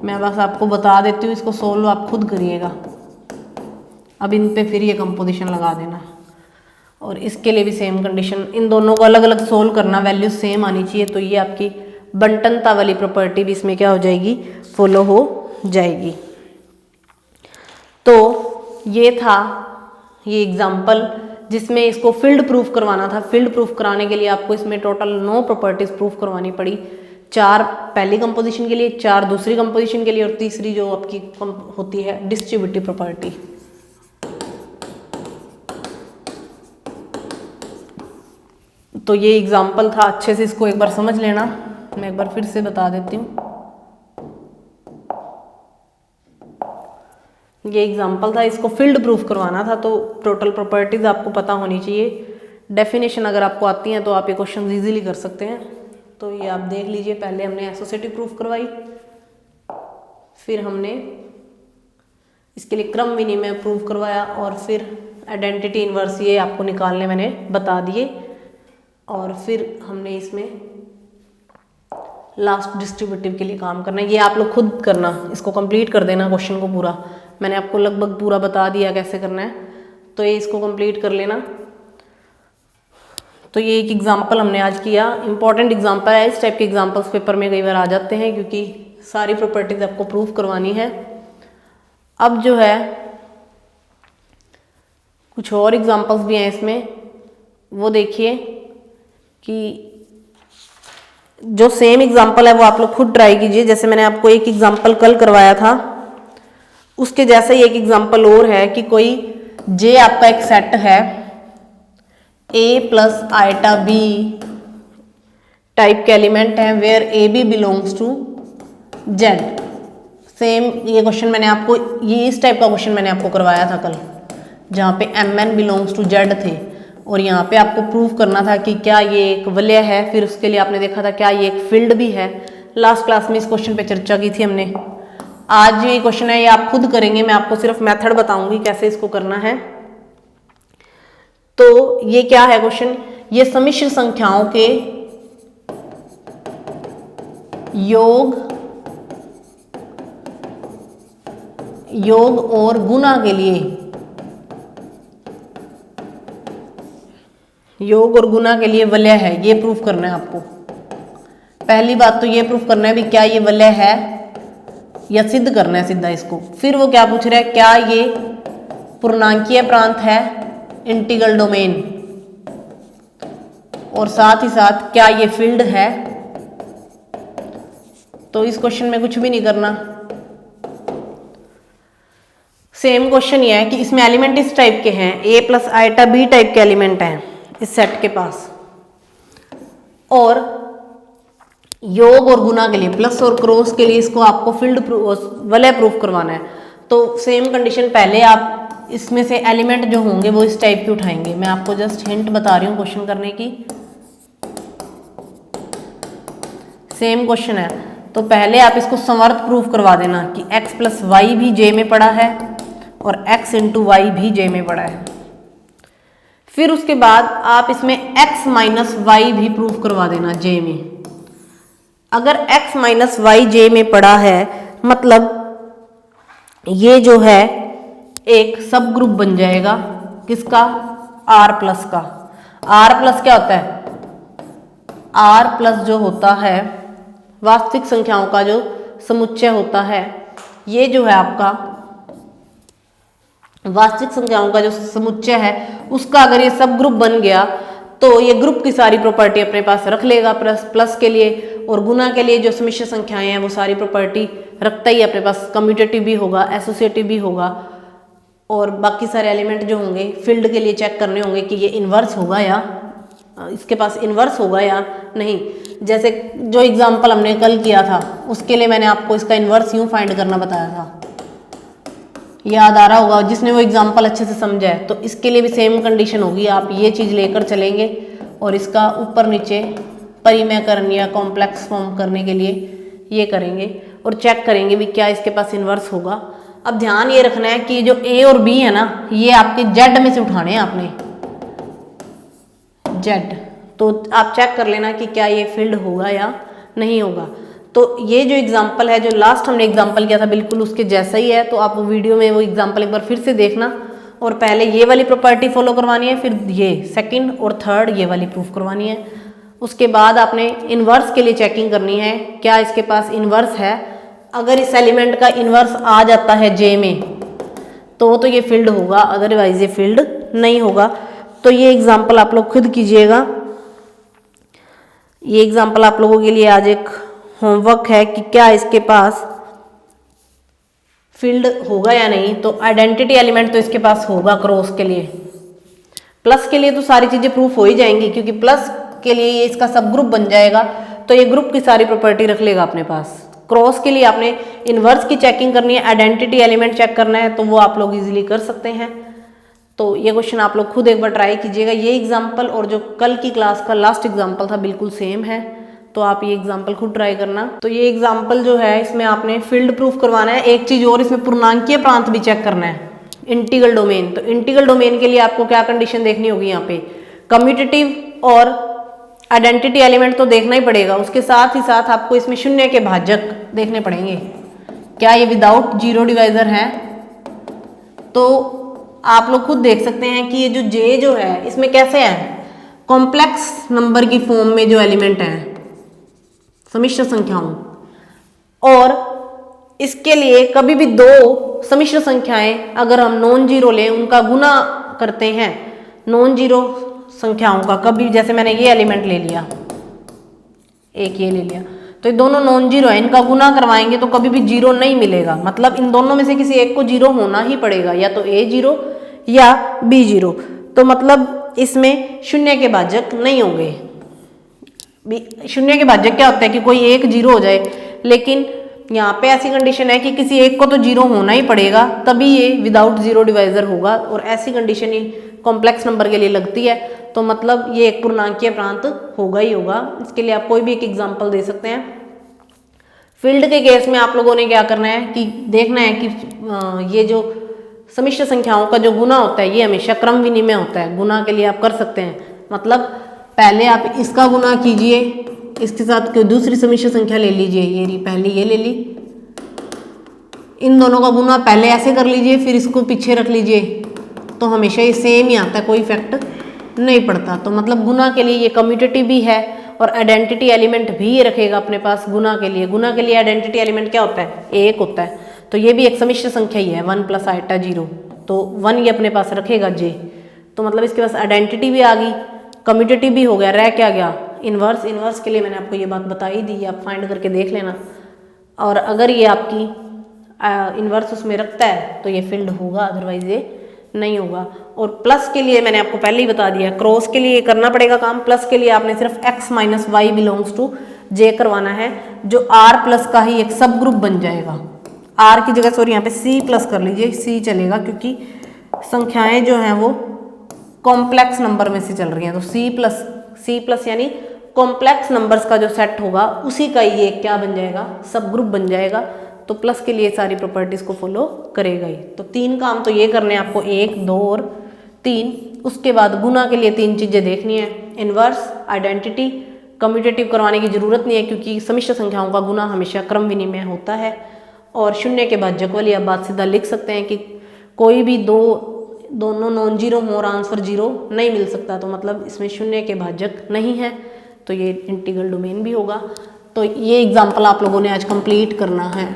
मैं बस आपको बता देती हूँ, इसको सोल्व आप खुद करिएगा। अब इन पे फिर ये कंपोजिशन लगा देना, और इसके लिए भी सेम कंडीशन, इन दोनों को अलग अलग सोल्व करना, वैल्यू सेम आनी चाहिए। तो ये आपकी बंटनता वाली प्रॉपर्टी भी इसमें क्या हो जाएगी, फॉलो हो जाएगी। तो ये था ये एग्जाम्पल जिसमें इसको फील्ड प्रूफ करवाना था। फील्ड प्रूफ कराने के लिए आपको इसमें टोटल 9 प्रॉपर्टीज प्रूफ करवानी पड़ी, 4 पहली कंपोजिशन के लिए, 4 दूसरी कंपोजिशन के लिए, और तीसरी जो आपकी होती है डिस्ट्रीब्यूटिव प्रॉपर्टी। तो ये एग्जाम्पल था, अच्छे से इसको एक बार समझ लेना। मैं एक बार फिर से बता देती हूँ, ये एग्जाम्पल था, इसको फील्ड प्रूफ करवाना था, तो टोटल प्रॉपर्टीज आपको पता होनी चाहिए। डेफिनेशन अगर आपको आती हैं तो आप ये क्वेश्चन इजीली कर सकते हैं। तो ये आप देख लीजिए, पहले हमने एसोसिएटिव प्रूफ करवाई, फिर हमने इसके लिए क्रम विनिमय प्रूव करवाया और फिर आइडेंटिटी इन्वर्स ये आपको निकालने मैंने बता दिए। और फिर हमने इसमें लास्ट डिस्ट्रीब्यूटिव के लिए काम करना है। ये आप लोग खुद करना, इसको कंप्लीट कर देना क्वेश्चन को पूरा। मैंने आपको लगभग पूरा बता दिया कैसे करना है, तो ये इसको कंप्लीट कर लेना। तो ये एक एग्जाम्पल हमने आज किया, इंपॉर्टेंट एग्जाम्पल है। इस टाइप के एग्जाम्पल्स पेपर में कई बार आ जाते हैं क्योंकि सारी प्रॉपर्टीज आपको प्रूव करवानी है। अब जो है कुछ और एग्जाम्पल्स भी हैं इसमें, वो देखिए कि जो सेम एग्जाम्पल है वो आप लोग खुद ट्राई कीजिए। जैसे मैंने आपको एक एग्जाम्पल कल करवाया था, उसके जैसा ही एक एग्जाम्पल और है कि कोई जे आपका एक सेट है, a plus iota b type के एलिमेंट हैं, where a b belongs to z. Same ये क्वेश्चन मैंने आपको, ये इस टाइप का क्वेश्चन मैंने आपको करवाया था कल, जहाँ पे m n belongs to z थे और यहाँ पे आपको प्रूव करना था कि क्या ये एक वलय है। फिर उसके लिए आपने देखा था क्या ये एक फील्ड भी है। लास्ट क्लास में इस क्वेश्चन पे चर्चा की थी हमने। आज ये क्वेश्चन है, ये आप खुद करेंगे, मैं आपको सिर्फ मेथड बताऊंगी कैसे इसको करना है। तो ये क्या है क्वेश्चन, ये सम्मिश्र संख्याओं के योग और गुणा के लिए, योग और गुणा के लिए वलय है, ये प्रूफ करना है आपको। पहली बात तो ये प्रूफ करना है भी क्या ये वलय है, या सिद्ध करना है सीधा इसको। फिर वो क्या पूछ रहा है, क्या ये पूर्णांकीय प्रांत है, इंटीग्रल डोमेन, और साथ ही साथ क्या ये फील्ड है। तो इस क्वेश्चन में कुछ भी नहीं करना। सेम क्वेश्चन ये है कि इसमें एलिमेंट इस टाइप के हैं, ए प्लस आइटा बी टाइप के एलिमेंट हैं इस सेट के पास, और योग और गुना के लिए, प्लस और क्रॉस के लिए इसको आपको फील्ड वलय प्रूफ करवाना है। तो सेम कंडीशन, पहले आप इसमें से एलिमेंट जो होंगे वो इस टाइप के उठाएंगे। मैं आपको जस्ट हिंट बता रही हूँ क्वेश्चन करने की। सेम क्वेश्चन है, तो पहले आप इसको समवर्त प्रूफ करवा देना कि x प्लस वाई भी जे में पड़ा है और x इंटू वाई भी जे में पड़ा है। फिर उसके बाद आप इसमें x माइनस वाई भी प्रूफ करवा देना जे में। अगर x माइनस वाई जे में पड़ा है, मतलब ये जो है एक सब ग्रुप बन जाएगा किसका, r प्लस का। r प्लस क्या होता है, r प्लस जो होता है वास्तविक संख्याओं का जो समुच्चय होता है, ये जो है आपका वास्तविक संख्याओं का जो समुच्चय है उसका अगर ये सब ग्रुप बन गया तो ये ग्रुप की सारी प्रॉपर्टी अपने पास रख लेगा। प्लस के लिए और गुना के लिए जो सम्मिश्र संख्याएं हैं वो सारी प्रॉपर्टी रखता ही अपने पास। कम्यूटेटिव भी होगा, एसोसिएटिव भी होगा, और बाकी सारे एलिमेंट जो होंगे फील्ड के लिए चेक करने होंगे कि ये इन्वर्स होगा या इसके पास इन्वर्स होगा या नहीं। जैसे जो एग्जाम्पल हमने कल किया था उसके लिए मैंने आपको इसका इन्वर्स यूं फाइंड करना बताया था, याद आ रहा होगा जिसने वो एग्जाम्पल अच्छे से समझा है। तो इसके लिए भी सेम कंडीशन होगी, आप ये चीज़ लेकर चलेंगे और इसका ऊपर नीचे परिमेयकरण या कॉम्प्लेक्स फॉर्म करने के लिए ये करेंगे और चेक करेंगे भी क्या इसके पास इन्वर्स होगा। अब ध्यान ये रखना है कि जो ए और बी है ना, ये आपके जेड में से उठाने हैं आपने, जेड। तो आप चेक कर लेना कि क्या ये फील्ड होगा या नहीं होगा। तो ये जो एग्जाम्पल है, जो लास्ट हमने एग्जाम्पल किया था बिल्कुल उसके जैसा ही है। तो आप वो वीडियो में वो एग्जाम्पल एक बार फिर से देखना, और पहले ये वाली प्रॉपर्टी फॉलो करवानी है, फिर ये सेकंड और थर्ड ये वाली प्रूफ करवानी है। उसके बाद आपने इन्वर्स के लिए चेकिंग करनी है, क्या इसके पास इन्वर्स है। अगर इस एलिमेंट का इन्वर्स आ जाता है जे में तो ये फील्ड होगा, अदरवाइज ये फील्ड नहीं होगा। तो ये एग्जाम्पल आप लोग खुद कीजिएगा। ये एग्जाम्पल आप लोगों के लिए आज एक होमवर्क है कि क्या इसके पास फील्ड होगा या नहीं। तो आइडेंटिटी एलिमेंट तो इसके पास होगा क्रॉस के लिए। प्लस के लिए तो सारी चीज़ें प्रूफ हो ही जाएंगी क्योंकि प्लस के लिए ये इसका सब ग्रुप बन जाएगा, तो ये ग्रुप की सारी प्रॉपर्टी रख लेगा अपने पास। क्रॉस के लिए आपने इन्वर्स की चेकिंग करनी है, आइडेंटिटी एलिमेंट चेक करना है, तो वो आप लोग इजीली कर सकते हैं। तो ये क्वेश्चन आप लोग खुद एक बार ट्राई कीजिएगा। ये एग्जाम्पल और जो कल की क्लास का लास्ट एग्जाम्पल था बिल्कुल सेम है। तो आप ये एग्जाम्पल खुद ट्राई करना। तो ये एग्जाम्पल जो है इसमें आपने फील्ड प्रूफ करवाना है। एक चीज और, इसमें पूर्णांकीय प्रांत भी चेक करना है, इंटीग्रल डोमेन। तो इंटीग्रल डोमेन के लिए आपको क्या कंडीशन देखनी होगी, यहाँ पे कम्यूटेटिव और आइडेंटिटी एलिमेंट तो देखना ही पड़ेगा, उसके साथ ही साथ आपको इसमें शून्य के भाजक देखने पड़ेंगे। क्या ये विदाउट जीरो डिवाइजर है? तो आप लोग खुद देख सकते हैं कि ये जो जे जो है इसमें कैसे है, कॉम्प्लेक्स नंबर की फॉर्म में जो एलिमेंट है सम्मिश्र संख्याओं, और इसके लिए कभी भी दो सम्मिश्र संख्याएं अगर हम नॉन जीरो लें, उनका गुना करते हैं नॉन जीरो संख्याओं का, कभी जैसे मैंने ये एलिमेंट ले लिया, एक ये ले लिया, तो ये दोनों नॉन जीरो है, इनका गुना करवाएंगे तो कभी भी जीरो नहीं मिलेगा। मतलब इन दोनों में से किसी एक को जीरो होना ही पड़ेगा, या तो ए जीरो या बी जीरो। तो मतलब इसमें शून्य के भाजक नहीं होंगे। शून्य के भाजक क्या होता है कि कोई एक जीरो हो जाए, लेकिन यहाँ पे ऐसी कंडीशन है कि किसी एक को तो जीरो होना ही पड़ेगा, तभी ये विदाउट जीरो डिवाइजर होगा, और ऐसी कंडीशन ही कॉम्प्लेक्स नंबर के लिए लगती है। तो मतलब ये एक पूर्णांकीय प्रांत होगा ही होगा। इसके लिए आप कोई भी एक एग्जांपल दे सकते हैं। फील्ड के केस में आप लोगों ने क्या करना है कि देखना है कि ये जो सम्मिश्र संख्याओं का जो गुना होता है ये हमेशा क्रम विनिमय होता है। गुना के लिए आप कर सकते हैं, मतलब पहले आप इसका गुना कीजिए, इसके साथ कोई दूसरी सम्मिश्र संख्या ले लीजिए, ये रही पहले ये ले ली, इन दोनों का गुना पहले ऐसे कर लीजिए, फिर इसको पीछे रख लीजिए, तो हमेशा ये सेम ही आता है, कोई इफेक्ट नहीं पड़ता। तो मतलब गुना के लिए ये कम्यूटेटिव भी है और आइडेंटिटी एलिमेंट भी ये रखेगा अपने पास गुना के लिए। गुना के लिए आइडेंटिटी एलिमेंट क्या होता है, एक होता है, तो ये भी एक सम्मिश्र संख्या ही है, 1 + आइटा 0, तो 1 ये अपने पास रखेगा जे। तो मतलब इसके पास आइडेंटिटी भी आ गई, कम्यूटेटिव भी हो गया, रह क्या गया, इन्वर्स। इन्वर्स के लिए मैंने आपको ये बात बताई दी, आप फाइंड करके देख लेना। और अगर ये आपकी इन्वर्स उसमें रखता है तो ये फील्ड होगा, अदरवाइज ये नहीं होगा। और प्लस के लिए मैंने आपको पहले ही बता दिया, क्रॉस के लिए करना पड़ेगा काम। प्लस के लिए आपने सिर्फ x - y belongs to j करवाना है, जो r+ का ही एक सब ग्रुप बन जाएगा। r की जगह सॉरी यहाँ पे c+ कर लीजिए, c चलेगा, क्योंकि संख्याएं जो हैं वो कॉम्प्लेक्स नंबर में से चल रही हैं। तो c+ यानी कॉम्प्लेक्स नंबर्स का जो सेट होगा उसी का ये क्या बन जाएगा, सब ग्रुप बन जाएगा। तो प्लस के लिए सारी प्रॉपर्टीज को फॉलो करेगा ही। तो 3 काम तो ये करने हैं आपको, 1, 2 और 3। उसके बाद गुना के लिए 3 चीजें देखनी है, इन्वर्स, आइडेंटिटी। कम्यूटेटिव करवाने की जरूरत नहीं है क्योंकि सम्मिश्र संख्याओं का गुना हमेशा क्रम विनिमय होता है। और शून्य के भाजक वाली आप बात सीधा लिख सकते हैं कि कोई भी दोनों नॉन जीरो हो और आंसर जीरो नहीं मिल सकता, तो मतलब इसमें शून्य के भाजक नहीं है, तो ये इंटीग्रल डोमेन भी होगा। तो ये एग्जाम्पल आप लोगों ने आज कंप्लीट करना है,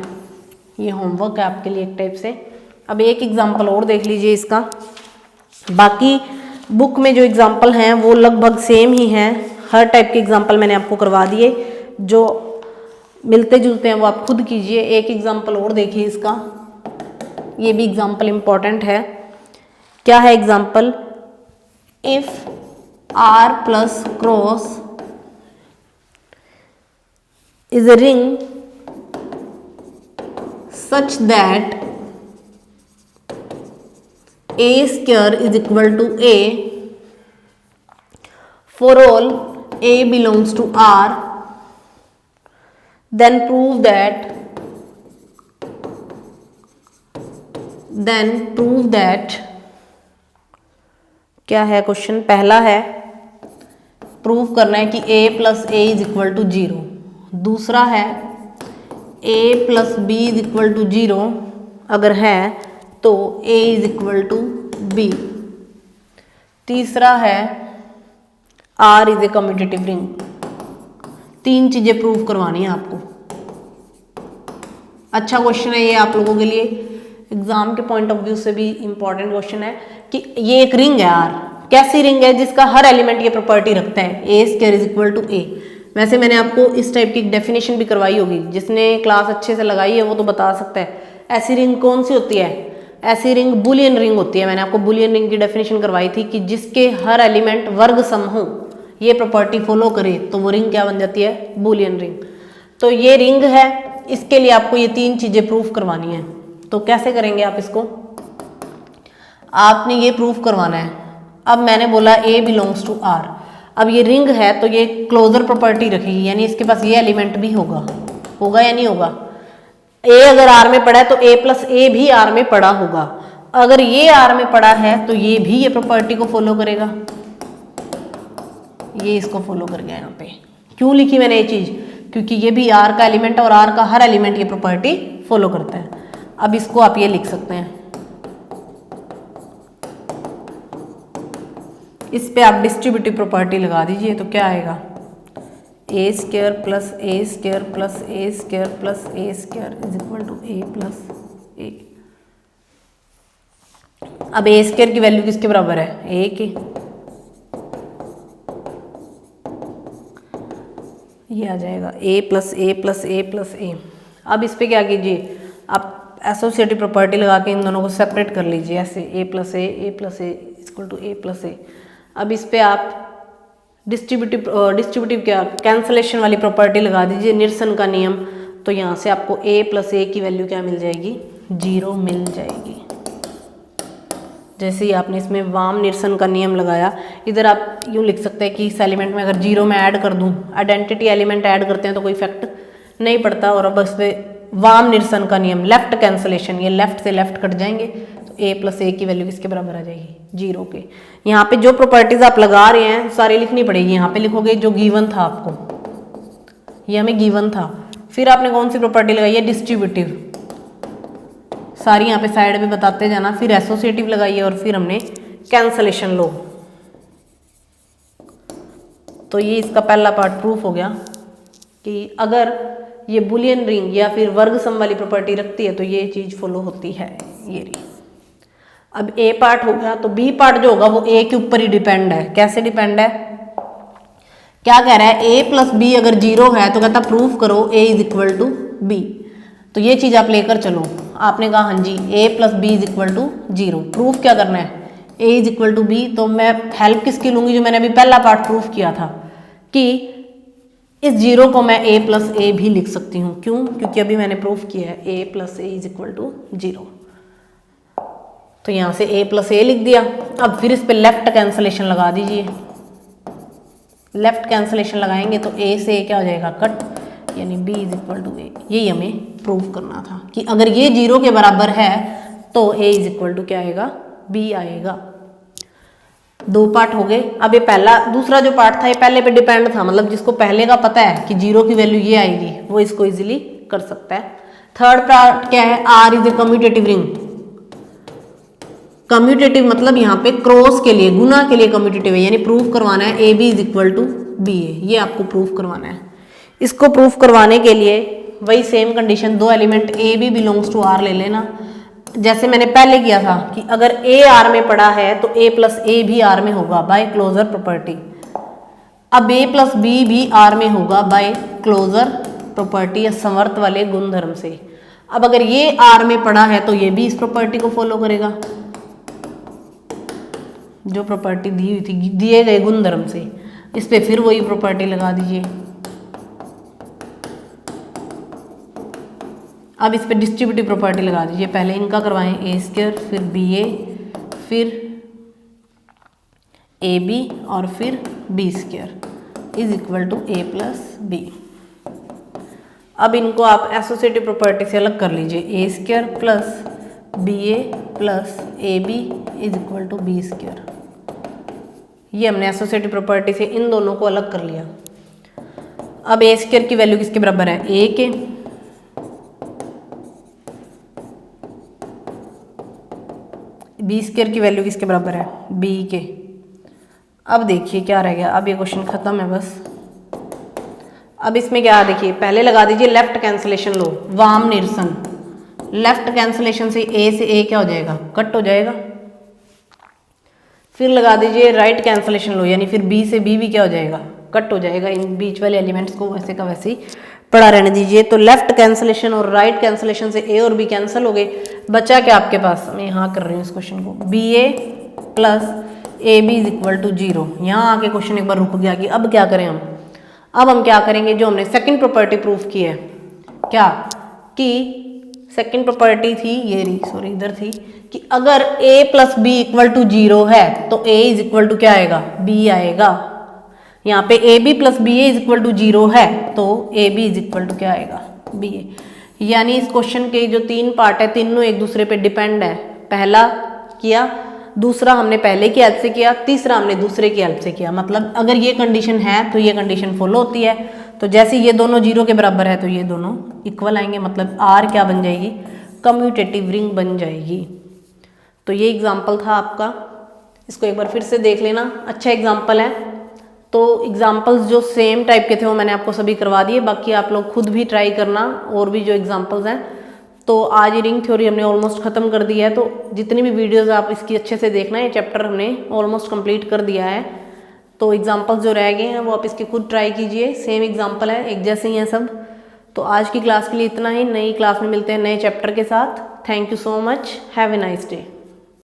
ये होमवर्क है आपके लिए एक टाइप से। अब एक एग्जाम्पल और देख लीजिए इसका। बाकी बुक में जो एग्जाम्पल हैं वो लगभग सेम ही हैं, हर टाइप के एग्जाम्पल मैंने आपको करवा दिए, जो मिलते जुलते हैं वो आप खुद कीजिए। एक एग्जाम्पल और देखिए इसका, ये भी एग्जाम्पल इम्पॉर्टेंट है। क्या है example, if r+ cross is a ring such that a square is equal to a for all a belongs to R, then prove that क्या है क्वेश्चन, पहला है प्रूव करना है कि a + a is equal to 0। दूसरा है a + b is equal to 0, अगर है तो a is equal to b। तीसरा है R is a commutative ring। 3 चीजें प्रूव करवानी है आपको। अच्छा क्वेश्चन है ये आप लोगों के लिए, एग्जाम के पॉइंट ऑफ व्यू से भी इंपॉर्टेंट क्वेश्चन है कि ये एक रिंग है R, कैसी रिंग है जिसका हर एलिमेंट ये प्रॉपर्टी रखता है, a² is equal to a। वैसे मैंने आपको इस टाइप की डेफिनेशन भी करवाई होगी, जिसने क्लास अच्छे से लगाई है वो तो बता सकता है। ऐसी रिंग कौन सी होती है, ऐसी रिंग बुलियन रिंग होती है। मैंने आपको बुलियन रिंग की डेफिनेशन करवाई थी कि जिसके हर एलिमेंट वर्ग सम हो, ये प्रॉपर्टी फॉलो करे, तो वो रिंग क्या बन जाती है, बुलियन रिंग। तो ये रिंग है, इसके लिए आपको ये 3 चीजें प्रूफ करवानी है। तो कैसे करेंगे आप इसको, आपने ये प्रूफ करवाना है। अब मैंने बोला a बिलोंग्स टू R, अब ये रिंग है तो ये क्लोजर प्रॉपर्टी रखेगी, यानी इसके पास ये एलिमेंट भी होगा या नहीं होगा। ए अगर आर में पड़ा है तो ए प्लस ए भी आर में पड़ा होगा। अगर ये आर में पड़ा है तो ये भी ये प्रॉपर्टी को फॉलो करेगा, ये इसको फॉलो कर गया। यहाँ पे क्यों लिखी मैंने ये चीज, क्योंकि ये भी आर का एलिमेंट है और आर का हर एलिमेंट ये प्रॉपर्टी फॉलो करता है। अब इसको आप ये लिख सकते हैं, इस पे आप डिस्ट्रीब्यूटिव प्रॉपर्टी लगा दीजिए तो क्या आएगा, a square plus a square plus a square plus a square is equal to a plus a. अब ए स्क्वायर की वैल्यू किसके बराबर है, ए के। ये आ जाएगा ए plus A plus A plus a. अब इस पे क्या कीजिए, आप एसोसिएटिव प्रॉपर्टी लगा के इन दोनों को सेपरेट कर लीजिए ऐसे, a plus a equal to a plus a. अब इस पे आप डिस्ट्रीब्यूटिव क्या कैंसलेशन वाली प्रॉपर्टी लगा दीजिए, निरसन का नियम। तो यहाँ से आपको a प्लस ए की वैल्यू क्या मिल जाएगी, 0 मिल जाएगी। जैसे ही आपने इसमें वाम निरसन का नियम लगाया, इधर आप यूँ लिख सकते हैं कि इस एलिमेंट में अगर 0 में ऐड कर दूँ, आइडेंटिटी एलिमेंट ऐड करते हैं तो कोई इफेक्ट नहीं पड़ता। और अब इस पर वाम निरसन का नियम, लेफ्ट कैंसलेशन, ये लेफ्ट से लेफ्ट कट जाएंगे तो a प्लस ए की वैल्यू किसके बराबर आ जाएगी, 0 के। यहाँ पे जो प्रॉपर्टीज आप लगा रहे हैं सारी लिखनी पड़ेगी। यहाँ पे लिखोगे जो गिवन था आपको, ये हमें गिवन था। फिर आपने कौन सी प्रॉपर्टी लगाई है, डिस्ट्रीब्यूटिव, सारी यहाँ पे साइड में बताते जाना। फिर एसोसिएटिव लगाइए और फिर हमने कैंसलेशन लो। तो ये इसका पहला पार्ट प्रूफ हो गया कि अगर ये बुलियन रिंग या फिर वर्ग सम वाली प्रॉपर्टी रखती है तो ये चीज़ फॉलो होती है, ये रही। अब ए पार्ट हो गया, तो बी पार्ट जो होगा वो ए के ऊपर ही डिपेंड है। कैसे डिपेंड है, क्या कह रहा है, ए प्लस बी अगर 0 है तो कहता प्रूफ करो a is equal to b. तो ये चीज़ आप लेकर चलो। आपने कहा हाँ जी a plus b is equal to 0, proof क्या करना है, a is equal to b. तो मैं हेल्प किसकी लूँगी, जो मैंने अभी पहला पार्ट प्रूफ किया था कि इस 0 को मैं a प्लस ए भी लिख सकती हूँ। क्यों, क्योंकि अभी मैंने प्रूफ किया है a plus a is equal to 0। तो यहाँ से a प्लस ए लिख दिया। अब फिर इस पे लेफ्ट कैंसलेशन लगा दीजिए। लेफ्ट कैंसलेशन लगाएंगे तो a से a क्या हो जाएगा, कट, यानी b इज इक्वल टू ए। यही हमें प्रूफ करना था कि अगर ये 0 के बराबर है तो a इज इक्वल टू क्या आएगा, b आएगा। 2 पार्ट हो गए। अब ये पहला, दूसरा जो पार्ट था ये पहले पे डिपेंड था, मतलब जिसको पहले का पता है कि 0 की वैल्यू ये आएगी वो इसको इजीली कर सकता है। थर्ड पार्ट क्या है, R is a commutative ring. Commutative मतलब यहाँ पे क्रॉस के लिए, गुना के लिए कम्यूटेटिव है, यानी प्रूफ करवाना है a b is equal to b a. ये आपको प्रूफ करवाना है। इसको प्रूफ करवाने के लिए वही same condition, 2 element a b belongs to r ले लेना, जैसे मैंने पहले किया था कि अगर a R में पड़ा है तो a प्लस ए भी R में होगा बाय क्लोजर प्रॉपर्टी। अब a प्लस बी भी R में होगा बाय क्लोजर प्रॉपर्टी या समवर्त वाले गुणधर्म से। अब अगर ये R में पड़ा है तो ये भी इस प्रॉपर्टी को फॉलो करेगा, जो प्रॉपर्टी दी हुई थी दिए गए गुणधर्म से। इस पे फिर वही प्रॉपर्टी लगा दीजिए। अब इस पे डिस्ट्रीब्यूटिव प्रॉपर्टी लगा दीजिए। पहले इनका करवाएं ए स्क्वायर, फिर बी ए, फिर ए बी और फिर b square is equal to a plus b. अब इनको आप एसोसिएटिव प्रॉपर्टी से अलग कर लीजिए, a square plus b a plus a b is equal to b square. ये हमने एसोसिएटिव प्रॉपर्टी से इन दोनों को अलग कर लिया। अब ए स्क्वायर की वैल्यू किसके बराबर है, ए के। बी स्क्वायर की वैल्यू किसके बराबर है, बी के। अब देखिए क्या रह गया, अब ये क्वेश्चन खत्म है बस। अब इसमें क्या देखिए, पहले लगा दीजिए लेफ्ट कैंसलेशन लो, वाम निरसन। लेफ्ट कैंसलेशन से ए क्या हो जाएगा, कट हो जाएगा। फिर लगा दीजिए राइट कैंसलेशन लो, यानी फिर बी से बी भी क्या हो जाएगा, कट हो जाएगा। इन बीच वाले एलिमेंट्स को वैसे का वैसे ही पड़ा रहने दीजिए। तो लेफ्ट कैंसलेशन और राइट कैंसलेशन से ए और बी कैंसिल हो गए। बचा क्या आपके पास, मैं यहाँ कर रही हूँ इस क्वेश्चन को, b a plus a b is equal to 0। यहाँ आके क्वेश्चन एक बार रुक गया कि अब क्या करें हम। अब हम क्या करेंगे, जो हमने सेकंड प्रॉपर्टी प्रूफ की है, क्या कि सेकंड प्रॉपर्टी थी ये रही, सॉरी इधर थी, कि अगर a plus b equal to 0 है तो a इज इक्वल टू क्या आएगा, b आएगा। यहाँ पे a b plus b a is equal to 0 है, तो a b is equal to क्या आएगा, बी ए। यानी इस क्वेश्चन के जो 3 पार्ट है तीनों एक दूसरे पे डिपेंड है। पहला किया, दूसरा हमने पहले की हेल्प से किया, तीसरा हमने दूसरे की हेल्प से किया। मतलब अगर ये कंडीशन है तो ये कंडीशन फॉलो होती है। तो जैसे ये दोनों 0 के बराबर है तो ये दोनों इक्वल आएंगे, मतलब आर क्या बन जाएगी, कम्यूटेटिव रिंग बन जाएगी। तो ये एग्जाम्पल था आपका, इसको एक बार फिर से देख लेना, अच्छा एग्जाम्पल है। तो एग्जाम्पल्स जो सेम टाइप के थे वो मैंने आपको सभी करवा दिए, बाकी आप लोग खुद भी ट्राई करना और भी जो एग्जाम्पल्स हैं। तो आज रिंग थ्योरी हमने ऑलमोस्ट ख़त्म कर दिया है, तो जितनी भी वीडियोस आप इसकी अच्छे से देखना, ये चैप्टर हमने ऑलमोस्ट कंप्लीट कर दिया है। तो एग्जाम्पल्स जो रह गए हैं वो आप इसके खुद ट्राई कीजिए, सेम एग्जाम्पल है, एक जैसे ही हैं सब। तो आज की क्लास के लिए इतना ही, नई क्लास में मिलते हैं नए चैप्टर के साथ। Thank you so much, have a nice day.